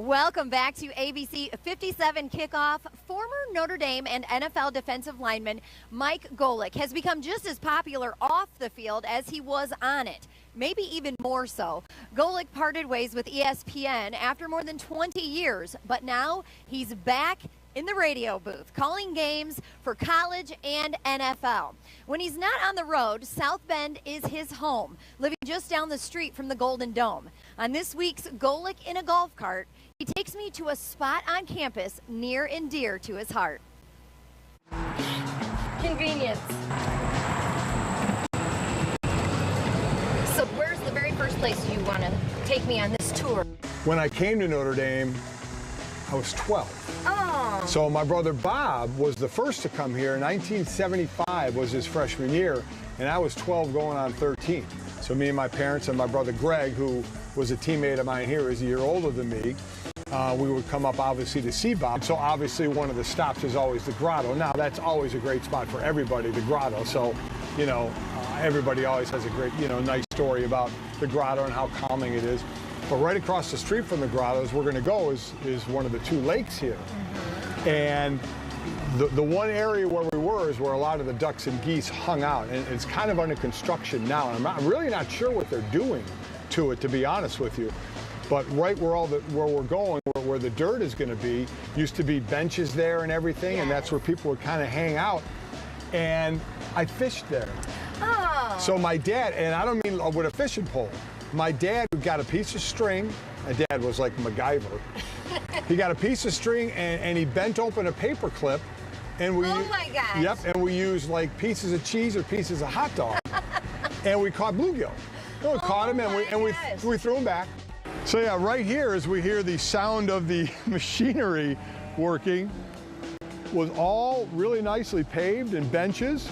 Welcome back to ABC57 Kickoff. Former Notre Dame and NFL defensive lineman Mike Golic has become just as popular off the field as he was on it, maybe even more so. Golic parted ways with ESPN after more than 20 years, but now he's back in the radio booth, calling games for college and NFL. When he's not on the road, South Bend is his home, living just down the street from the Golden Dome. On this week's Golic in a Golf Cart, he takes me to a spot on campus near and dear to his heart. Convenience. So where's the very first place you want to take me on this tour? When I came to Notre Dame, I was 12. Oh. So my brother Bob was the first to come here. 1975 was his freshman year, and I was 12 going on 13. So me and my parents and my brother Greg, who was a teammate of mine here, is a year older than me, we would come up obviously to see Bob. So obviously one of the stops is always the grotto. Now that's always a great spot for everybody, the grotto. So, you know, everybody always has a great, nice story about the grotto and how calming it is. But right across the street from the grottos, we're going to go is one of the two lakes here. Mm-hmm. And the one area where we were is where a lot of the ducks and geese hung out. And it's kind of under construction now. And I'm really not sure what they're doing to it, to be honest with you. But right where we're going, where the dirt is going to be, used to be benches there and everything. Yes. And that's where people would kind of hang out. And I fished there. Oh. So my dad, and I don't mean with a fishing pole, my dad got a piece of string. My dad was like MacGyver. He got a piece of string and he bent open a paper clip. And we, oh my gosh. Yep, and we used like pieces of cheese or pieces of hot dog. And we caught bluegill. We caught them and we threw them back. So yeah, right here as we hear the sound of the machinery working, was all really nicely paved and benches.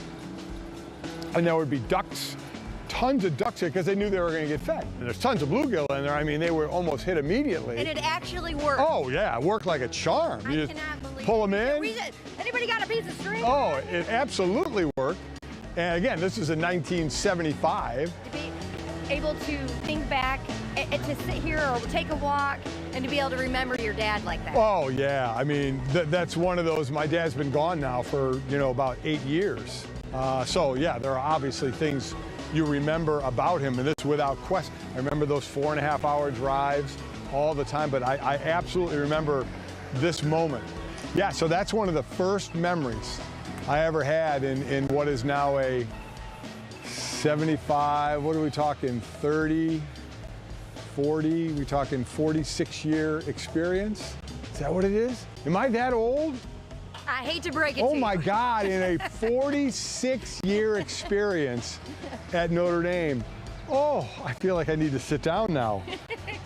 And there would be ducks. Tons of ducks here because they knew they were going to get fed. And there's tons of bluegill in there. I mean, they were almost hit immediately. And it actually worked. Oh, yeah. It worked like a charm. I cannot believe pull them in. Anybody got a piece of string? Oh, it absolutely worked. And again, this is in 1975. To be able to think back, to sit here or take a walk, and to be able to remember your dad like that. Oh, yeah. I mean, that's one of those. My dad's been gone now for, about 8 years. So, yeah, there are obviously things you remember about him, and this without question. I remember those 4.5-hour drives all the time, but I absolutely remember this moment. Yeah, so that's one of the first memories I ever had in what is now a 75, what are we talking, 30, 40, we talking 46-year experience? Is that what it is? Am I that old? I hate to break it to you. Oh my God, in a 46-year experience at Notre Dame. Oh, I feel like I need to sit down now.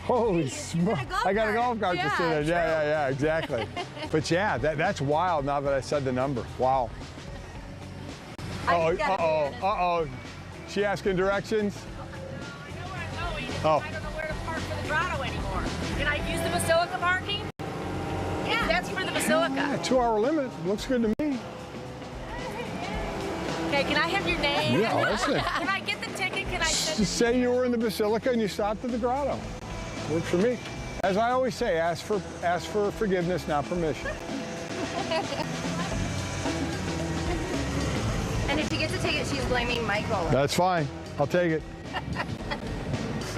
Holy smokes. I got a golf cart to sit in. Yeah, exactly. But yeah, that's wild now that I said the number. Wow. Uh-oh. She asking directions? I know where I'm going. Oh. I don't know where to park for the grotto anymore. Can I use the Basilica parking? Yeah. That's for the Basilica. Yeah, 2-hour limit. Looks good to me. Okay, can I have your name? Yeah, listen. Can I get the ticket? Can I Just say you were in the Basilica and you stopped at the grotto. Works for me. As I always say, ask for forgiveness, not permission. And if she gets a ticket, she's blaming Mike Golic. That's fine. I'll take it.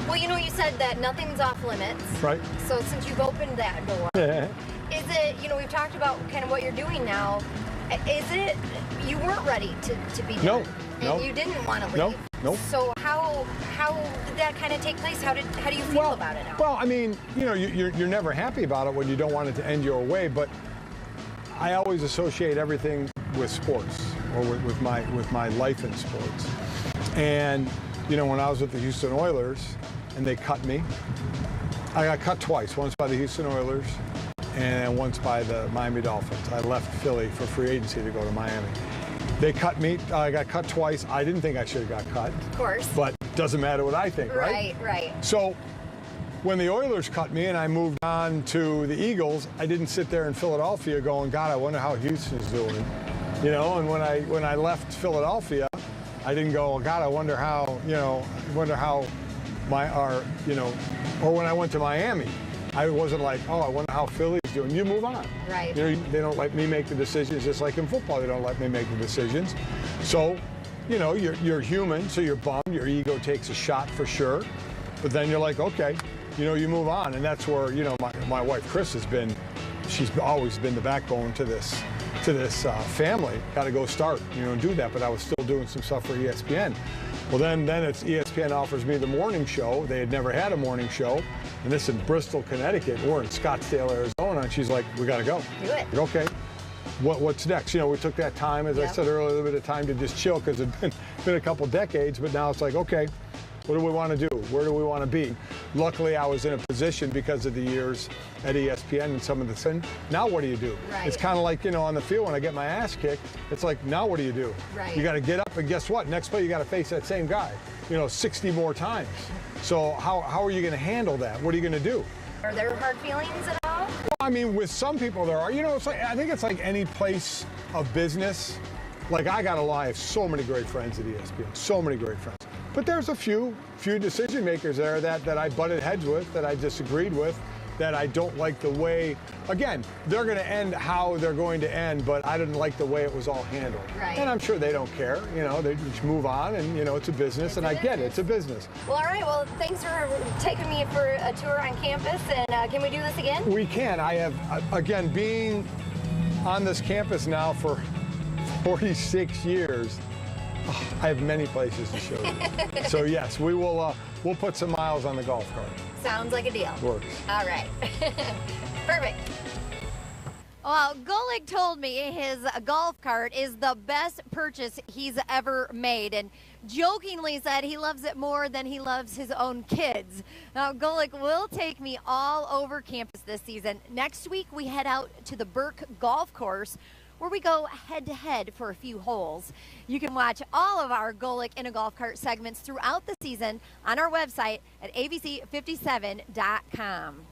Well, you said that nothing's off limits. Right. So since you've opened that door, is it, we've talked about kind of what you're doing now. Is it, you weren't ready to be done? No. And you didn't want to leave? Nope. So how did that kind of take place? How do you feel about it now? Well, I mean, you're never happy about it when you don't want it to end your way, but I always associate everything with sports or with my life in sports. And, when I was with the Houston Oilers and they cut me, I got cut twice, once by the Houston Oilers and once by the Miami Dolphins. I left Philly for free agency to go to Miami. They cut me. I got cut twice. I didn't think I should have got cut. Of course. But doesn't matter what I think, right? Right. So when the Oilers cut me and I moved on to the Eagles, I didn't sit there in Philadelphia going, God, I wonder how Houston's doing. And when I left Philadelphia, I didn't go, God, I wonder how, or when I went to Miami, I wasn't like, oh, I wonder how Philly's doing. You move on. Right. You know, they don't let me make the decisions, just like in football, they don't let me make the decisions. So, you know, you're human, so you're bummed. Your ego takes a shot for sure. But then you're like, okay, you know, you move on. And that's where, you know, my wife, Chris, she's always been the backbone to this family. Got to go start, you know, and do that. But I was still doing some stuff for ESPN. Well, then it's ESPN offers me the morning show. They had never had a morning show. And this in Bristol, Connecticut. We're in Scottsdale, Arizona. And she's like, we got to go. Do it. Like, okay. What's next? You know, we took that time, as I said earlier, a little bit of time to just chill because it's been a couple decades. But now it's like, okay, what do we want to do? Where do we want to be? Luckily, I was in a position because of the years at ESPN and some of the things. Now what do you do? Right. It's kind of like, you know, on the field when I get my ass kicked, it's like, now what do you do? Right. You got to get up, and guess what? Next play, you got to face that same guy, you know, 60 more times. So how are you going to handle that? What are you going to do? Are there hard feelings at all? Well, I mean, with some people there are. You know, it's like, I think it's like any place of business. Like, I have so many great friends at ESPN, so many great friends. But there's a few decision makers there that I butted heads with, that I disagreed with, that I don't like the way. Again, they're going to end how they're going to end, but I didn't like the way it was all handled. Right. And I'm sure they don't care. You know, they just move on, and, you know, it's a business, and I get it. It's a business. Well, all right. Well, thanks for taking me for a tour on campus, and can we do this again? We can. I have, again, being on this campus now for 46 years, I have many places to show you. So yes, we will. We'll put some miles on the golf cart. Sounds like a deal. Works. All right. Perfect. Well, Golic told me his golf cart is the best purchase he's ever made, and jokingly said he loves it more than he loves his own kids. Now, Golic will take me all over campus this season. Next week, we head out to the Burke Golf Course, where we go head-to-head for a few holes. You can watch all of our Golic in a Golf Cart segments throughout the season on our website at ABC57.com.